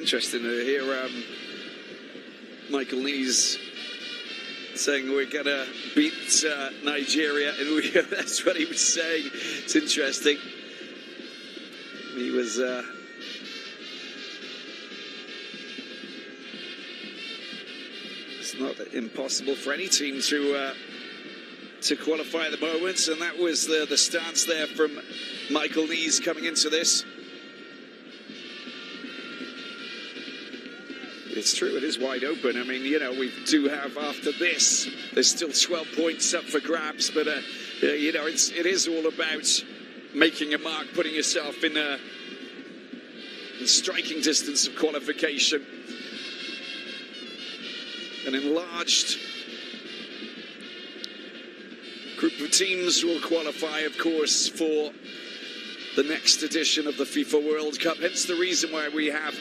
Interesting to hear Michael Lees saying we're going to beat Nigeria, and that's what he was saying. It's interesting. He was it's not impossible for any team to qualify at the moment, and that was the stance there from Michael Lees coming into this. It's true, it is wide open. I mean, you know, we do have, after this, there's still 12 points up for grabs, but, you know, it is all about making a mark, putting yourself in striking distance of qualification. An enlarged group of teams will qualify, of course, for the next edition of the FIFA World Cup. Hence the reason why we have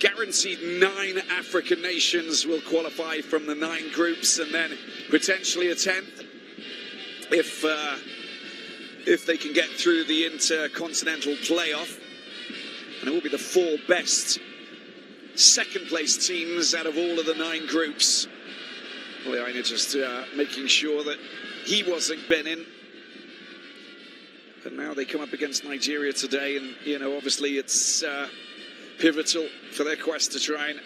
guaranteed 9 African nations will qualify from the 9 groups, and then potentially a 10th if they can get through the intercontinental playoff. And it will be the 4 best second-place teams out of all of the 9 groups. Leina just making sure that he wasn't been in. And now they come up against Nigeria today, and, you know, obviously it's pivotal for their quest to try and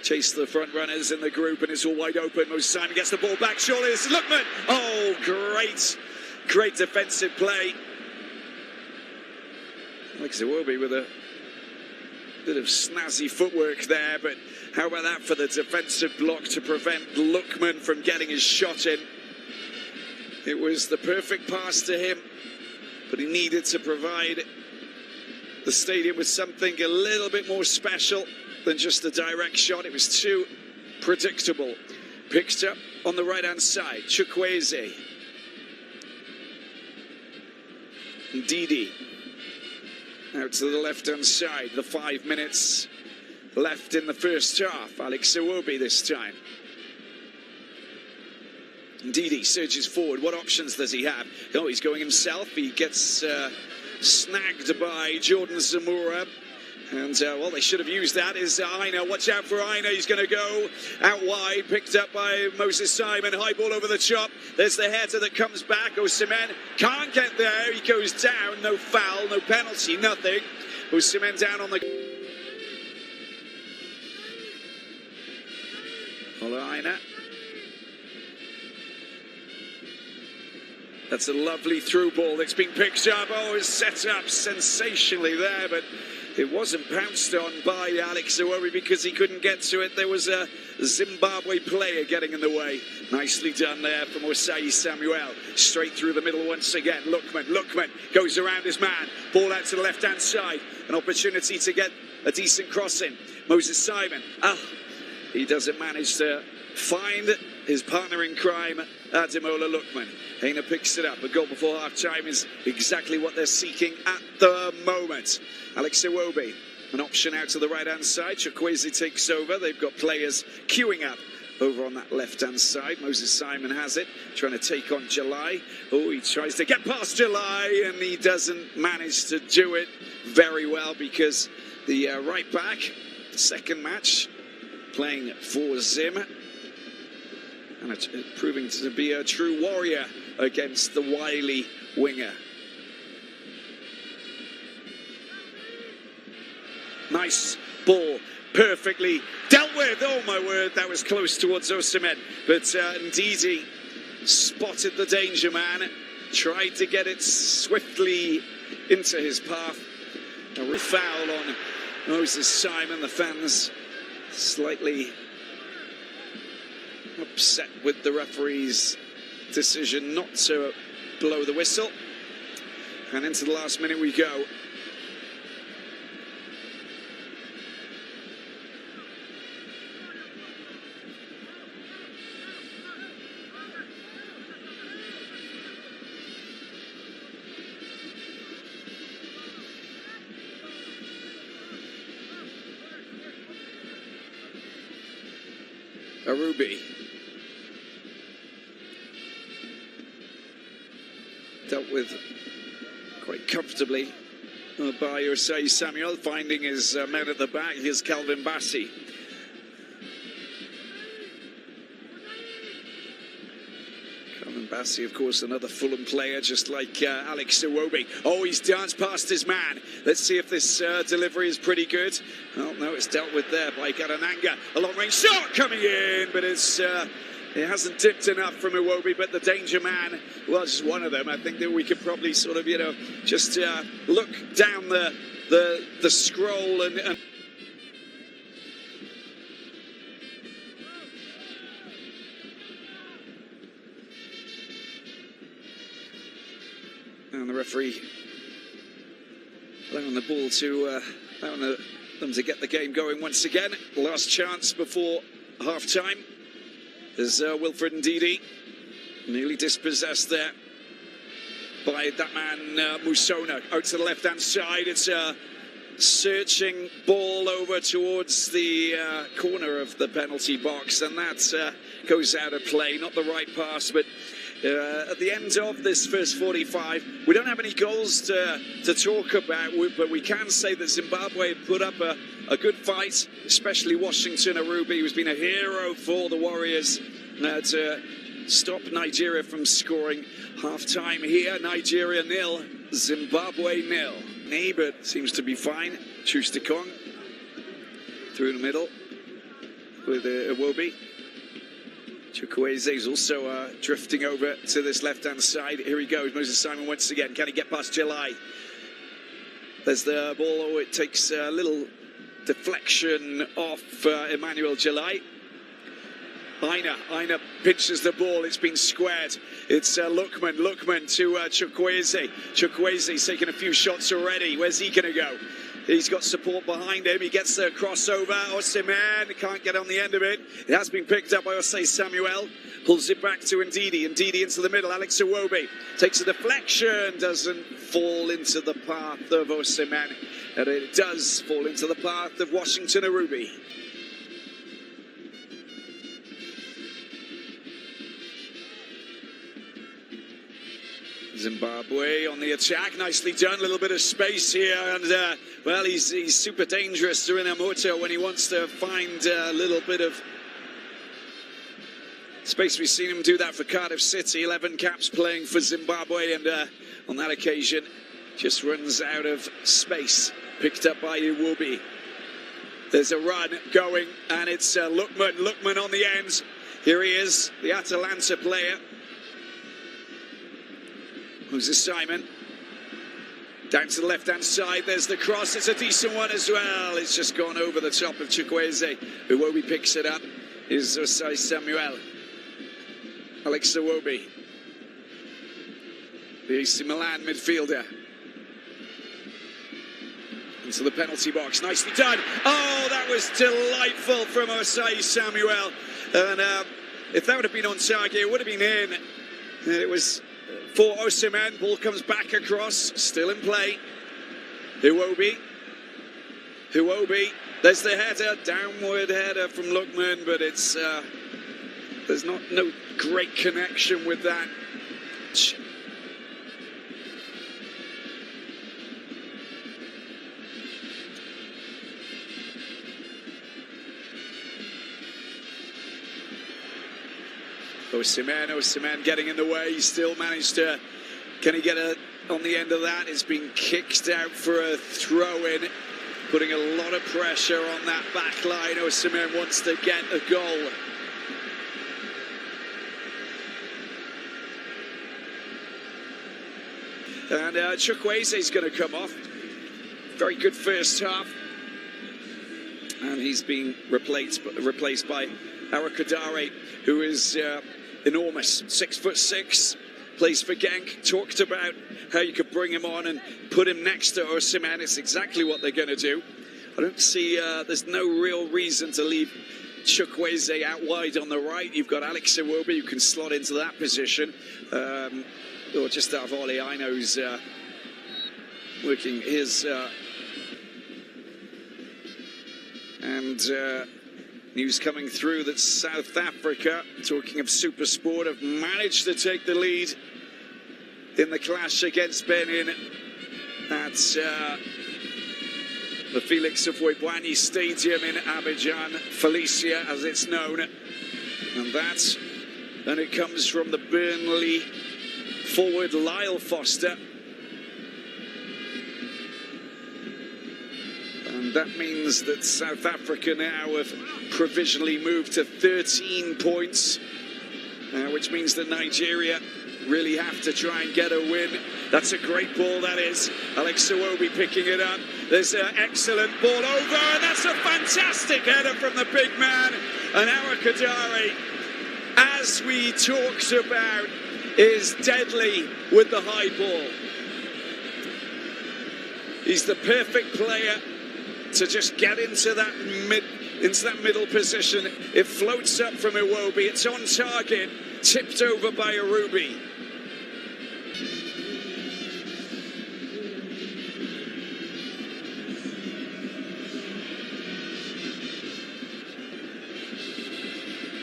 chase the front runners in the group, and it's all wide open. Mo Simon gets the ball back. Surely it's Lookman. Oh, great defensive play. Alex Iwobi with a bit of snazzy footwork there, but how about that for the defensive block to prevent Lookman from getting his shot in? It was the perfect pass to him, but he needed to provide the stadium with something a little bit more special than just a direct shot. It was too predictable. Picked up on the right-hand side, Chukwueze. Ndidi out to the left-hand side. The 5 minutes left in the first half. Alex Iwobi this time. Ndidi surges forward. What options does he have? Oh, he's going himself. He gets snagged by Jordan Zamora. And, well, they should have used that. Is Aina. Watch out for Aina. He's going to go out wide. Picked up by Moses Simon. High ball over the top. There's the header that comes back. Osimhen can't get there. He goes down. No foul, no penalty, nothing. Osimhen down on the... Aina. That's a lovely through ball that's been picked up. Oh, it's set up sensationally there, but it wasn't pounced on by Alex Iwobi because he couldn't get to it. There was a Zimbabwe player getting in the way. Nicely done there from Osai Samuel. Straight through the middle once again. Lookman goes around his man. Ball out to the left-hand side. An opportunity to get a decent crossing. Moses Simon. He doesn't manage to find his partner in crime, Ademola Lookman. Aina picks it up. A goal before half-time is exactly what they're seeking at the moment. Alex Iwobi, an option out to the right-hand side. Chukwueze takes over. They've got players queuing up over on that left-hand side. Moses Simon has it, trying to take on July. Oh, he tries to get past July, and he doesn't manage to do it very well because the right-back, second match, playing for Zim, and it's proving to be a true warrior against the wily winger. Nice ball, perfectly dealt with. Oh my word, that was close towards Osimhen. But Ndidi spotted the danger man, tried to get it swiftly into his path. A foul on Moses Simon. The fans slightly upset with the referee's decision not to blow the whistle. And into the last minute we go. Arubi dealt with quite comfortably by Osei Samuel, finding his men at the back. Here's Calvin Bassey. Calvin Bassey, of course, another Fulham player, just like Alex Iwobi. Oh, he's danced past his man. Let's see if this delivery is pretty good. Oh, no, it's dealt with there by Garananga. A long-range shot coming in, but it hasn't dipped enough from Iwobi, but the danger man was one of them. I think that we could probably sort of, just look down the scroll and the referee allowing the ball to allowing them to get the game going once again. Last chance before half-time. There's Wilfred Ndidi, nearly dispossessed there by that man Musona. Out to the left-hand side, it's a searching ball over towards the corner of the penalty box, and that goes out of play. Not the right pass, but at the end of this first 45, we don't have any goals to talk about, but we can say that Zimbabwe put up a good fight, especially Washington Arubi, who's been a hero for the Warriors to stop Nigeria from scoring. Half-time here, Nigeria 0, Zimbabwe 0. But seems to be fine. Chustikong through the middle with Iwobi. Chukwueze is also drifting over to this left-hand side. Here he goes, Moses Simon once again. Can he get past July? There's the ball. Oh, it takes a little deflection off Emmanuel July. Aina pinches the ball. It's been squared. It's Lookman to Chukwueze. Chukwueze's taken a few shots already. Where's he going to go? He's got support behind him. He gets the crossover. Osimhen can't get on the end of it. It has been picked up by Osei Samuel. Pulls it back to Ndidi. Ndidi into the middle. Alex Iwobi takes a deflection. Doesn't fall into the path of Osimhen. And it does fall into the path of Washington Arubi. Zimbabwe on the attack, nicely done. A little bit of space here, and well, he's super dangerous, Inamoto, when he wants to find a little bit of space. We've seen him do that for Cardiff City. 11 caps playing for Zimbabwe, and on that occasion, just runs out of space. Picked up by Iwobi. There's a run going, and it's Lookman on the end. Here he is, the Atalanta player. Moses Simon down to the left-hand side. There's the cross. It's a decent one as well. It's just gone over the top of Chukwueze. Iwobi picks it up. Is Osei Samuel. Alex Iwobi, the AC Milan midfielder, into the penalty box. Nicely done. Oh, that was delightful from Osei Samuel. And if that would have been on target, it would have been in. It was for Osimhen. Ball comes back across, still in play. Iwobi. There's the header, downward header from Lookman, but it's there's no great connection with that. Osimhen getting in the way. He still managed to. Can he get on the end of that? It's been kicked out for a throw-in, putting a lot of pressure on that back line. Osimhen wants to get a goal. And Chukwueze's going to come off. Very good first half. And he's been replaced by Arakadare, who is enormous, 6'6", plays for Genk. Talked about how you could bring him on and put him next to Osimhen. It's exactly what they're going to do. I don't see, there's no real reason to leave Chukwueze out wide on the right. You've got Alex Iwobi who can slot into that position. Or just out of Oli, I know who's working his... news coming through that South Africa, talking of Super Sport, have managed to take the lead in the clash against Benin at the Felix of Webwani Stadium in Abidjan, Felicia as it's known. And it comes from the Burnley forward Lyle Foster. And that means that South Africa now have provisionally moved to 13 points, which means that Nigeria really have to try and get a win. That's a great ball, that is. Alex Iwobi picking it up. There's an excellent ball over, and that's a fantastic header from the big man. And our Kadari, as we talked about, is deadly with the high ball. He's the perfect player to just get into that middle position. It floats up from Iwobi. It's on target, tipped over by Arubi.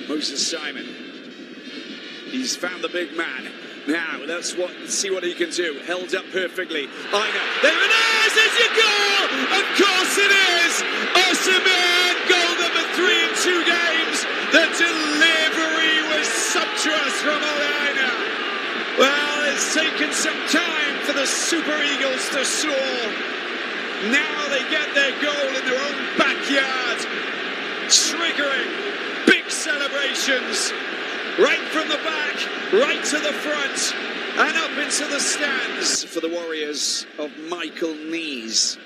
Moses Simon. He's found the big man. Now, let's see what he can do. Held up perfectly. Aina. There it is! It's your goal! Of course it is! Osimhen, goal number 3 in 2 games. The delivery was sumptuous from Aina. Well, it's taken some time for the Super Eagles to soar. Now they get their goal in their own backyard. Triggering big celebrations. Right from the back, right to the front, and up into the stands for the Warriors of Michael Nees.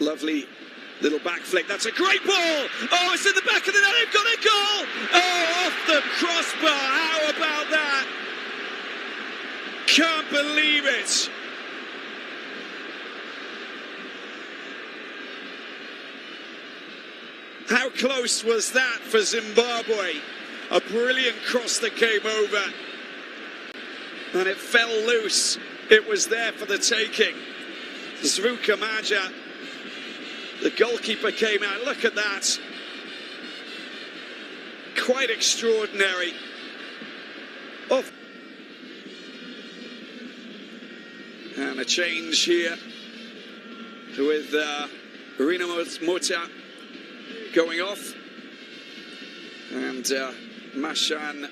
Lovely little back flick. That's a great ball. Oh, it's in the back of the net. They've got a goal. Oh, off the crossbar. How about that? Can't believe it. How close was that for Zimbabwe? A brilliant cross that came over. And it fell loose. It was there for the taking. Zvuka Maja, the goalkeeper, came out. Look at that. Quite extraordinary. Off. And a change here with Rina Mota going off, and Mashan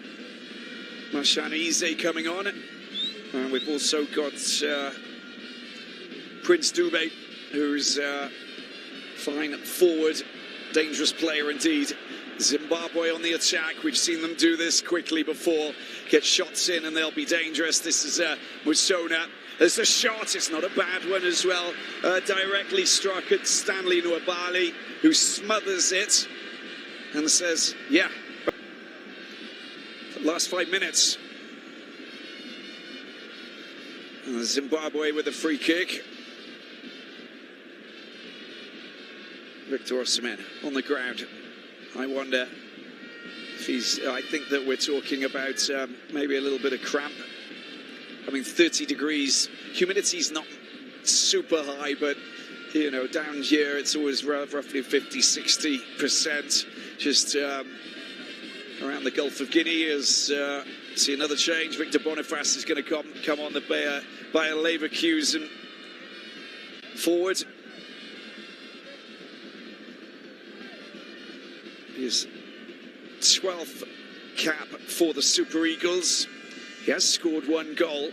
Eze coming on, and we've also got Prince Dube, who's fine forward, dangerous player indeed. Zimbabwe on the attack. We've seen them do this quickly before, get shots in and they'll be dangerous. This is Musona. There's a shot, it's not a bad one as well, directly struck at Stanley Nwabali, who smothers it and says, yeah, last 5 minutes. And Zimbabwe with a free kick. Victor Osimhen on the ground. I wonder if I think that we're talking about maybe a little bit of cramp. I mean, 30 degrees, humidity's not super high, but, you know, down here it's always roughly 50-60%. Just around the Gulf of Guinea as see another change. Victor Boniface is going to come on the Bayer Leverkusen forward. His 12th cap for the Super Eagles. He has scored 1 goal.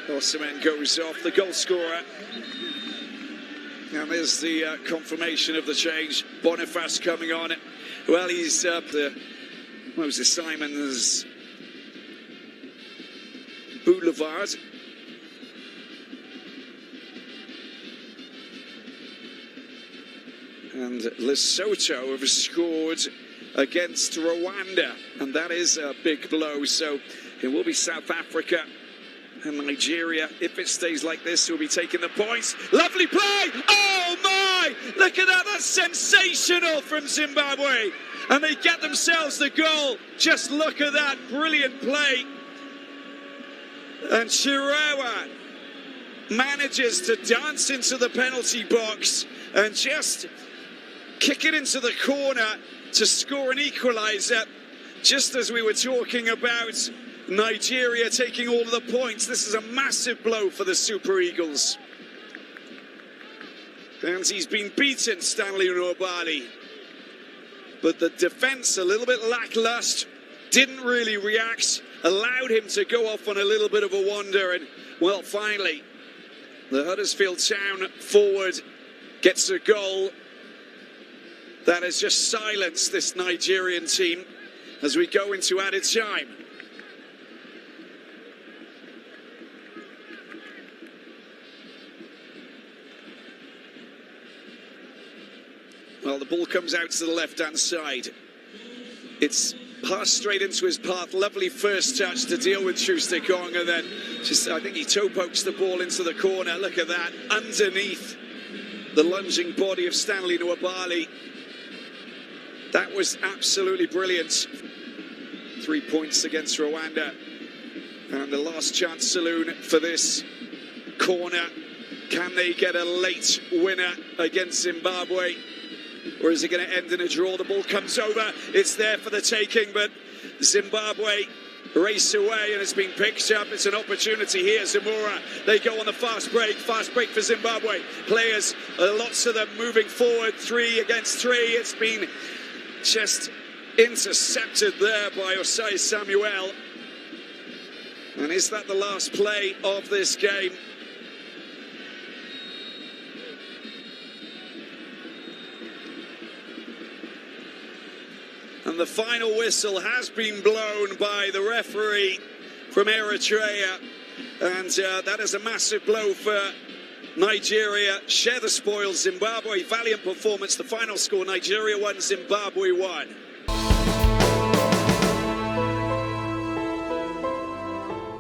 Osimhen goes off, the goal scorer. And there's the confirmation of the change. Boniface coming on. Well, he's the Moses Simon's Boulevard. And Lesotho have scored against Rwanda. And that is a big blow. So it will be South Africa and Nigeria, if it stays like this, will be taking the points. Lovely play! Oh my! Look at that, that's sensational from Zimbabwe. And they get themselves the goal. Just look at that, brilliant play. And Chirawa manages to dance into the penalty box and just kick it into the corner to score an equaliser. Just as we were talking about Nigeria taking all of the points, this is a massive blow for the Super Eagles. And he's been beaten, Stanley Nwabali. But the defence a little bit lacklustre, didn't really react, allowed him to go off on a little bit of a wander. And, well, finally, the Huddersfield Town forward gets a goal that has just silenced this Nigerian team as we go into added time. Well, the ball comes out to the left-hand side. It's passed straight into his path. Lovely first touch to deal with Troost-Ekong, and then just, I think he toe pokes the ball into the corner. Look at that, underneath the lunging body of Stanley Nwabali. That was absolutely brilliant. 3 points against Rwanda. And the last chance saloon for this corner. Can they get a late winner against Zimbabwe? Or is it going to end in a draw? The ball comes over. It's there for the taking, but Zimbabwe race away, and it's been picked up. It's an opportunity here. Zamora, they go on the fast break for Zimbabwe. Players, lots of them moving forward, 3 against 3. It's been just intercepted there by Osai Samuel. And is that the last play of this game? And the final whistle has been blown by the referee from Eritrea. And that is a massive blow for Nigeria. Share the spoils, Zimbabwe. Valiant performance. The final score, Nigeria 1, Zimbabwe 1.